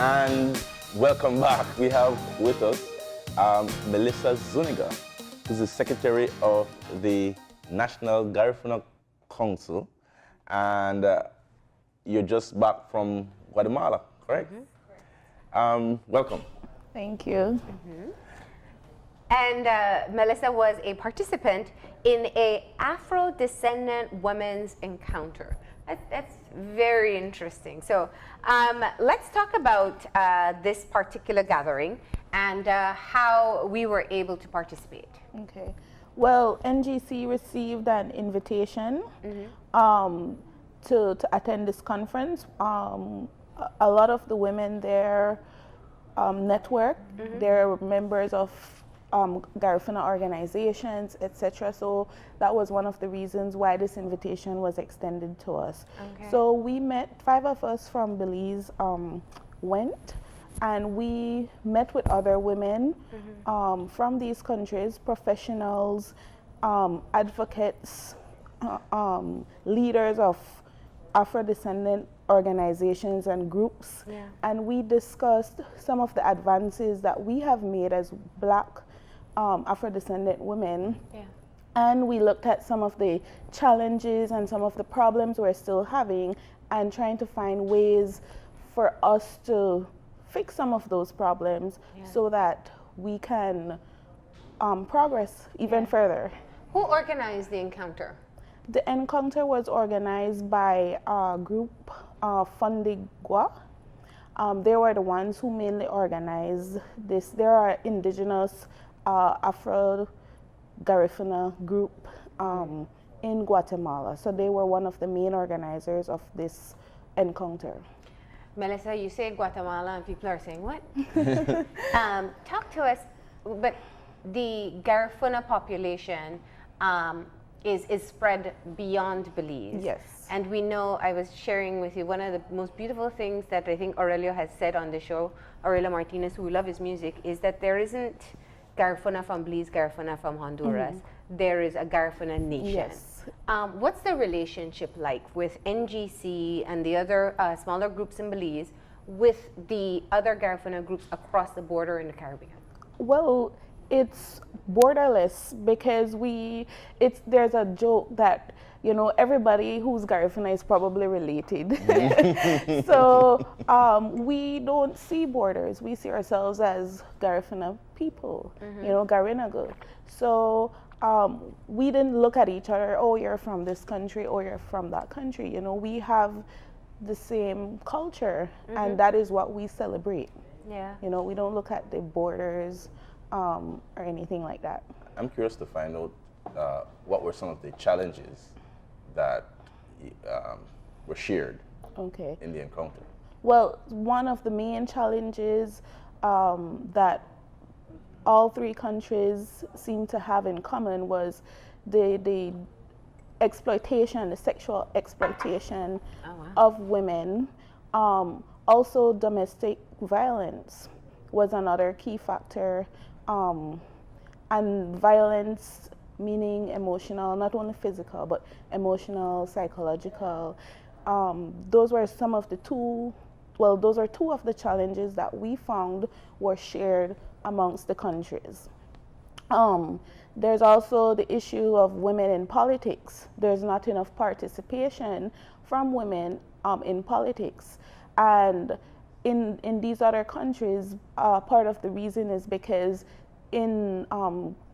And welcome back. We have with us Melissa Zuniga, who's the Secretary of the National Garifuna Council. And you're just back from Guatemala, correct? Welcome. Thank you. And Melissa was a participant in a Afro Descendant women's encounter. That's very interesting. So let's talk about this particular gathering and how we were able to participate. Okay. Well, NGC received an invitation to attend this conference. A lot of the women there network. They're members of Garifuna organizations, etc. So that was one of the reasons why this invitation was extended to us. Okay. So we met, 5 of us from Belize went, and we met with other women from these countries, professionals, advocates, leaders of Afro Descendant organizations and groups, and we discussed some of the advances that we have made as Black Afro-descendant women, and we looked at some of the challenges and some of the problems we're still having and trying to find ways for us to fix some of those problems so that we can progress even further. Who organized the encounter? The encounter was organized by a group, Fundigua. They were the ones who mainly organized this. There are indigenous Afro Garifuna group in Guatemala. So they were one of the main organizers of this encounter. Melissa, you say Guatemala and people are saying, what? Talk to us, but the Garifuna population is spread beyond Belize. Yes. And we know, I was sharing with you, one of the most beautiful things that I think Aurelio has said on the show, Aurelio Martinez, who we love his music, is that there isn't Garifuna from Belize, Garifuna from Honduras. There is a Garifuna nation. Yes. What's the relationship like with NGC and the other smaller groups in Belize with the other Garifuna groups across the border in the Caribbean? Well, it's borderless because there's a joke that, you know, everybody who's Garifuna is probably related. So we don't see borders. We see ourselves as Garifuna people, you know, Garinagu. So we didn't look at each other, oh, you're from this country or you're from that country. You know, we have the same culture and that is what we celebrate. Yeah. You know, we don't look at the borders or anything like that. I'm curious to find out what were some of the challenges that were shared in the encounter. Well, one of the main challenges that all 3 countries seem to have in common was the exploitation, the sexual exploitation of women. Also, domestic violence was another key factor. And violence, meaning emotional, not only physical, but emotional, psychological. Those were some of the those are 2 of the challenges that we found were shared amongst the countries. There's also the issue of women in politics. There's not enough participation from women in politics. And in these other countries, part of the reason is because in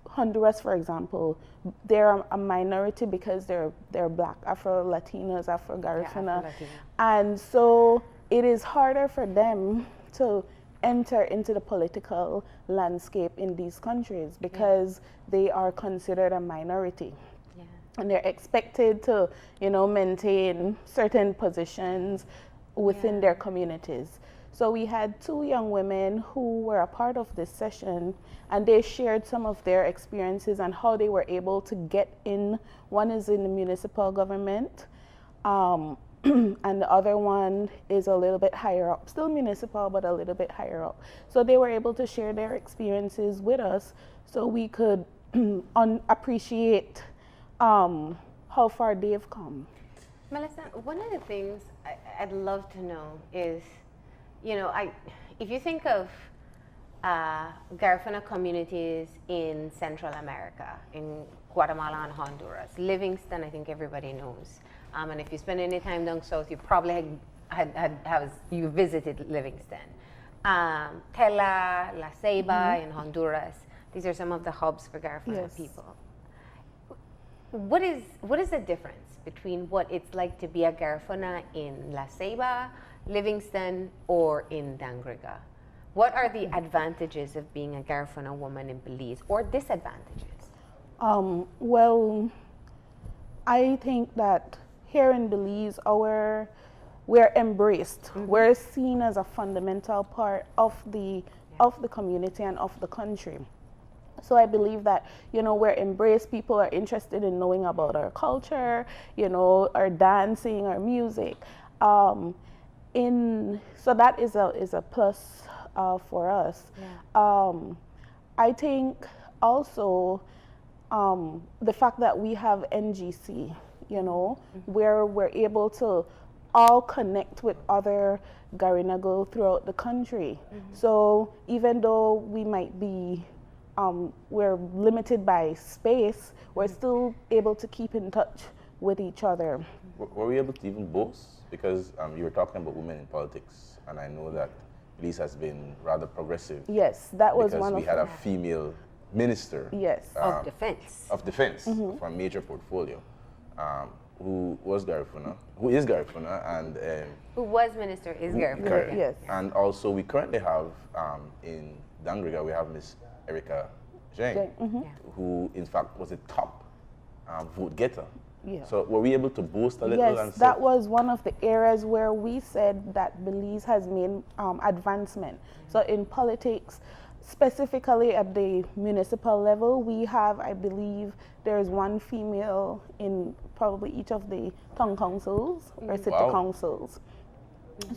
Honduras, for example, they're a minority because they're Black, Afro-Latinos, Afro-Garifuna. And so it is harder for them to enter into the political landscape in these countries because they are considered a minority. And they're expected to, you know, maintain certain positions within their communities. So we had 2 young women who were a part of this session, and they shared some of their experiences and how they were able to get in. One is in the municipal government, and the other one is a little bit higher up, still municipal, but a little bit higher up. So they were able to share their experiences with us so we could appreciate how far they've come. Melissa, one of the things I'd love to know is, if you think of Garifuna communities in Central America, in Guatemala and Honduras, Livingston, I think everybody knows. And if you spend any time down south, you probably you visited Livingston. Tela, La Ceiba in Honduras. These are some of the hubs for Garifuna people. What is the difference between what it's like to be a Garifuna in La Ceiba, Livingston, or in Dangriga? What are the advantages of being a Garifuna woman in Belize, or disadvantages? Well, I think that here in Belize, we're embraced. We're seen as a fundamental part of the community and of the country. So I believe that, we're embraced. People are interested in knowing about our culture, our dancing, our music. So that is a plus for us. Yeah. I think also the fact that we have NGC, where we're able to all connect with other Garinago throughout the country. So even though we might be we're limited by space, we're still able to keep in touch with each other. Were we able to even boast? Because you were talking about women in politics, and I know that Belize has been rather progressive. Yes, that was one of them. Because we had a female minister. Yes. Of defense. Of defense, for a major portfolio, who is Garifuna, and who was minister is Garifuna. Yes. And also we currently have in Dangriga, we have Miss Erica Zheng, who in fact was a top vote getter. Yeah. So were we able to boast a little? Yes, that was one of the areas where we said that Belize has made advancement. So in politics, specifically at the municipal level, we have, I believe, there's one female in probably each of the town councils or city councils.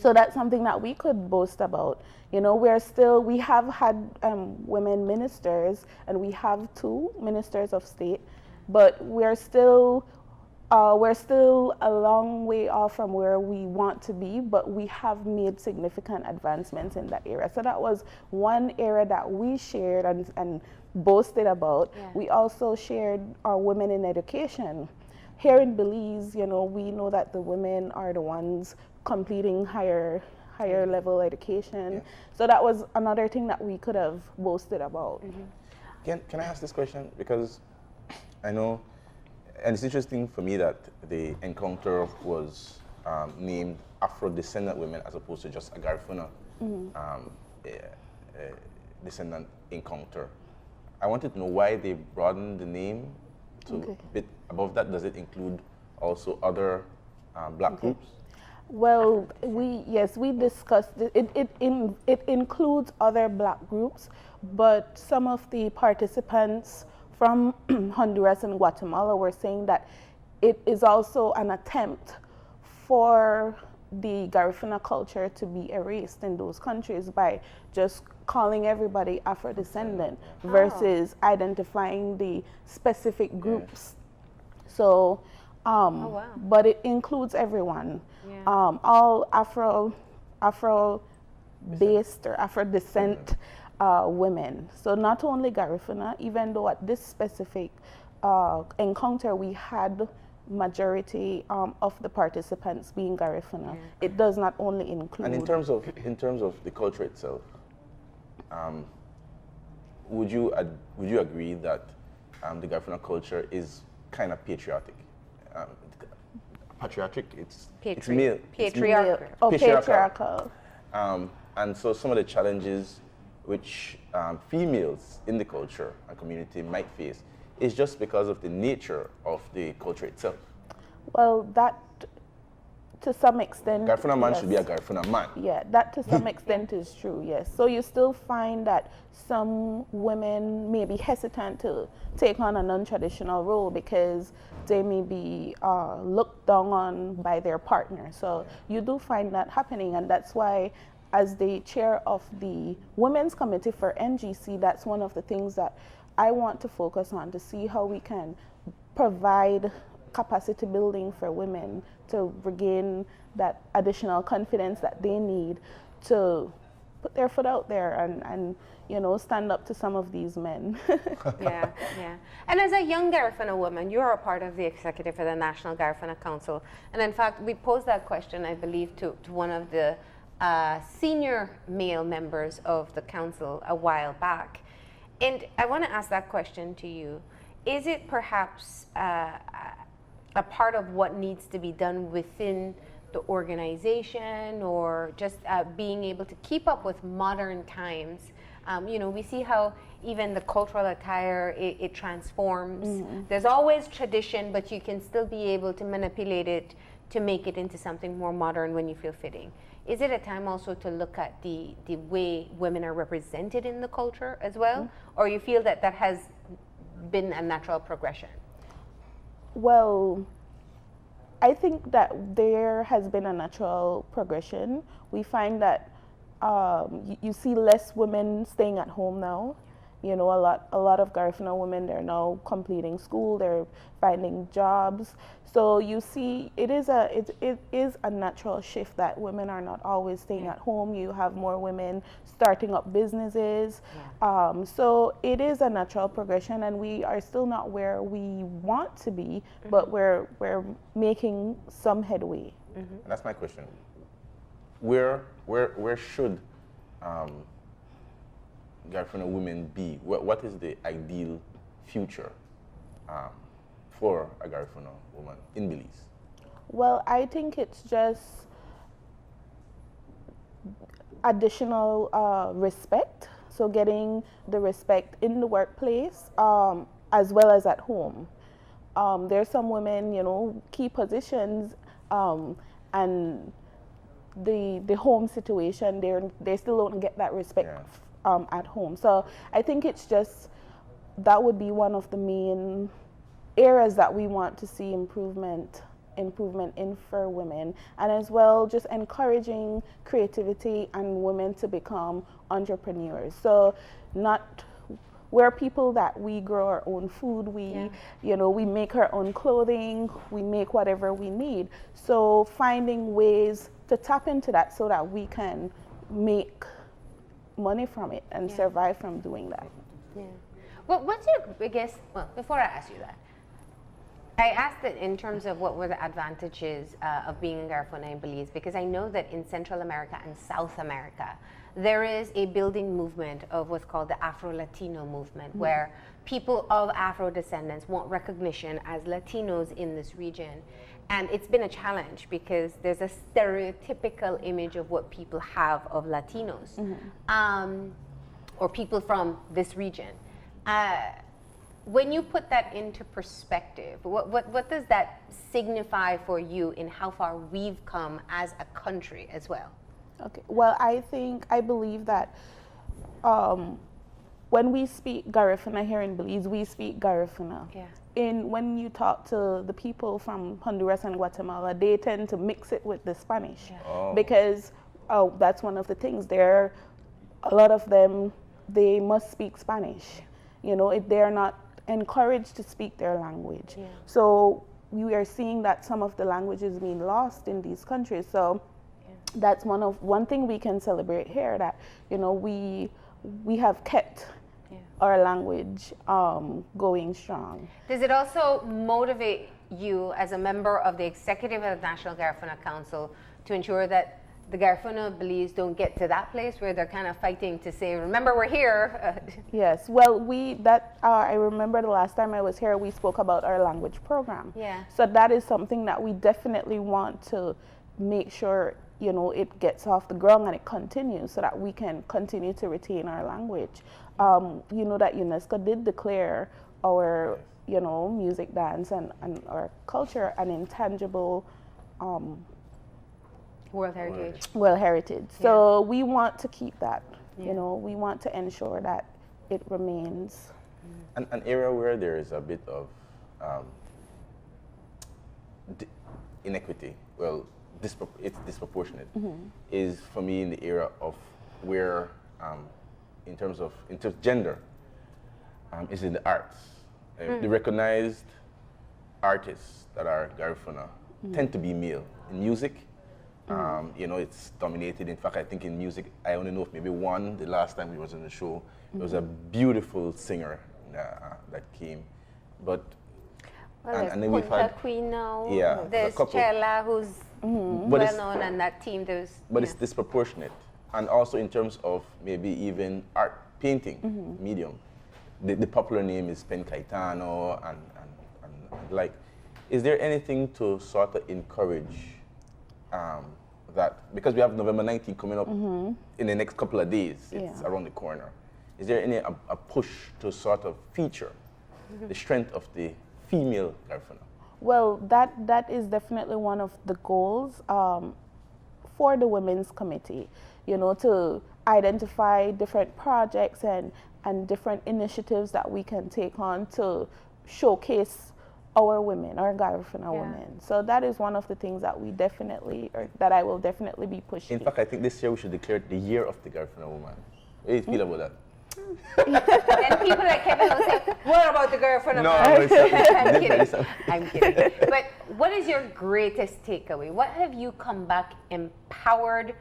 So that's something that we could boast about. We have had women ministers, and we have 2 ministers of state, but we're still a long way off from where we want to be, but we have made significant advancements in that area. So that was one area that we shared and boasted about. Yeah. We also shared our women in education. Here in Belize, we know that the women are the ones completing higher level education. Yeah. So that was another thing that we could have boasted about. Can I ask this question? Because I know, and it's interesting for me that the encounter was named Afro Descendant women as opposed to just a Garifuna descendant encounter. I wanted to know why they broadened the name to a bit above that. Does it include also other black groups? Well, we discussed it. It includes other black groups, but some of the participants from Honduras and Guatemala were saying that it is also an attempt for the Garifuna culture to be erased in those countries by just calling everybody Afro Descendant versus identifying the specific groups. So, but it includes everyone. Yeah. All Afro-based or Afro-descent women. So not only Garifuna, even though at this specific encounter we had majority of the participants being Garifuna, it does not only include. And in terms of the culture itself, would you agree that the Garifuna culture is kind of patriotic? It's male. Patriarchal. And so some of the challenges which females in the culture and community might face is just because of the nature of the culture itself. Well, that to some extent. Garifuna man should be a Garifuna man. Yeah, that to some extent is true, yes. So you still find that some women may be hesitant to take on a non-traditional role because they may be looked down on by their partner. So you do find that happening, and that's why as the chair of the Women's Committee for NGC, that's one of the things that I want to focus on, to see how we can provide capacity building for women to regain that additional confidence that they need to put their foot out there and stand up to some of these men. Yeah. And as a young Garifuna woman, you're a part of the executive for the National Garifuna Council. And in fact, we posed that question, I believe, to one of the senior male members of the council a while back. And I want to ask that question to you. Is it perhaps a part of what needs to be done within the organization, or just being able to keep up with modern times? We see how even the cultural attire, it transforms. Mm-hmm. There's always tradition, but you can still be able to manipulate it to make it into something more modern when you feel fitting. Is it a time also to look at the way women are represented in the culture as well? Mm-hmm. Or you feel that has been a natural progression? Well, I think that there has been a natural progression. We find that you see less women staying at home now. A lot of Garifuna women, they're now completing school, they're finding jobs. So you see, it is a natural shift that women are not always staying at home. You have more women starting up businesses. Yeah. So it is a natural progression, and we are still not where we want to be, mm-hmm. but we're making some headway. Mm-hmm. That's my question. Where should Garifuna women be? What is the ideal future for a Garifuna woman in Belize? Well, I think it's just additional respect. So getting the respect in the workplace as well as at home. There's some women, key positions, and the home situation, they still don't get that respect at home. So I think it's just, that would be one of the main areas that we want to see improvement in for women, and as well just encouraging creativity and women to become entrepreneurs. So we're people that we grow our own food, we make our own clothing, we make whatever we need. So finding ways to tap into that so that we can make money from it and survive from doing that. Yeah. Well, what's your biggest, before I ask you that, I asked it in terms of what were the advantages of being in Garifuna and Belize, because I know that in Central America and South America, there is a building movement of what's called the Afro-Latino movement, mm-hmm. where people of Afro descendants want recognition as Latinos in this region. And it's been a challenge because there's a stereotypical image of what people have of Latinos, mm-hmm. Or people from this region. When you put that into perspective, what does that signify for you in how far we've come as a country as well? Okay, well, I believe that when we speak Garifuna here in Belize, we speak Garifuna. Yeah. When you talk to the people from Honduras and Guatemala, they tend to mix it with the Spanish, because that's one of the things. A lot of them, they must speak Spanish. They're not encouraged to speak their language. Yeah. So we are seeing that some of the languages being lost in these countries. So that's one thing we can celebrate here, that we have kept our language going strong. Does it also motivate you as a member of the executive of the National Garifuna Council to ensure that the Garifuna of Belize don't get to that place where they're kind of fighting to say, remember, we're here? Yes, well, I remember the last time I was here, we spoke about our language program. Yeah. So that is something that we definitely want to make sure, it gets off the ground and it continues, so that we can continue to retain our language. That UNESCO did declare our, music, dance, and our culture an intangible World Heritage. So we want to keep that. We want to ensure that it remains. An area where there is a bit of inequity, it's disproportionate, mm-hmm. is for me in the area of where, in terms of gender, is in the arts. The recognized artists that are Garifuna, mm-hmm. tend to be male in music You know, it's dominated. In fact, I think in music, I only know of maybe one. The last time we was on the show, it was a beautiful singer that came. But Well, and then we've had Queen now. Yeah, There's a couple. Chella, who's well known, and that team. But it's disproportionate, and also in terms of maybe even art, painting medium. The popular name is Pen Caetano, and like, is there anything to sort of encourage that, because we have November 19th coming up in the next couple of days, it's around the corner. Is there any a push to sort of feature the strength of the female Garifuna? Well, that is definitely one of the goals for the Women's Committee, you know, to identify different projects and different initiatives that we can take on to showcase our women, our Garifuna women. So that is one of the things that we definitely, or that I will definitely be pushing. In fact, I think this year we should declare it the year of the Garifuna woman. What do you feel about that? And people like Kevin will say, what about the Garifuna? No, it's I'm kidding. I'm kidding. But what is your greatest takeaway? What have you come back empowered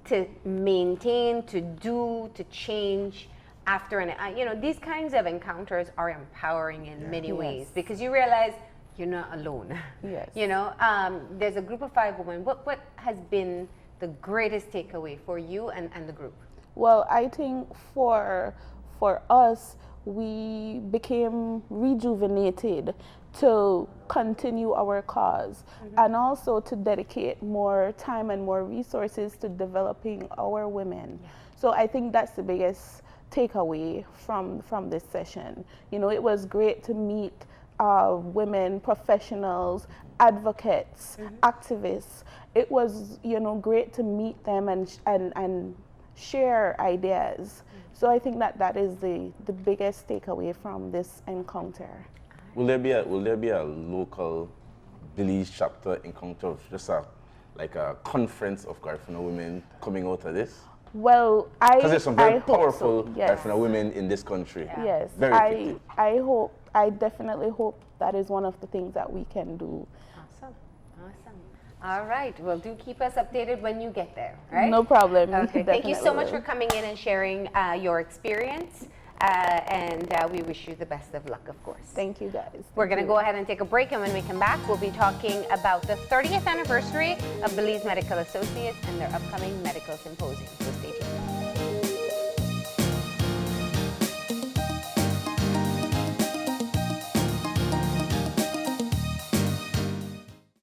to maintain, to do, to change after you know, these kinds of encounters are empowering in many ways, because you realize you're not alone. Yes. You know, there's a group of 5 women. What has been the greatest takeaway for you and the group? Well, I think for us, we became rejuvenated to continue our cause and also to dedicate more time and more resources to developing our women. So I think that's the biggest takeaway from this session. You know, it was great to meet women, professionals, advocates, activists. It was, you know, great to meet them and share ideas. So I think that is the biggest takeaway from this encounter. Will there be a local Belize chapter encounter, just like a conference of Garifuna women coming out of this? Well, because there's some very powerful so. Yes. Garifuna women in this country. Yeah. Yes, very effective. I definitely hope that is one of the things that we can do. Awesome. All right. Well, do keep us updated when you get there, right? No problem. Okay. Thank you so much for coming in and sharing your experience. And we wish you the best of luck, of course. Thank you, guys. We're going to go ahead and take a break, and when we come back, we'll be talking about the 30th anniversary of Belize Medical Associates and their upcoming medical symposium. So stay tuned.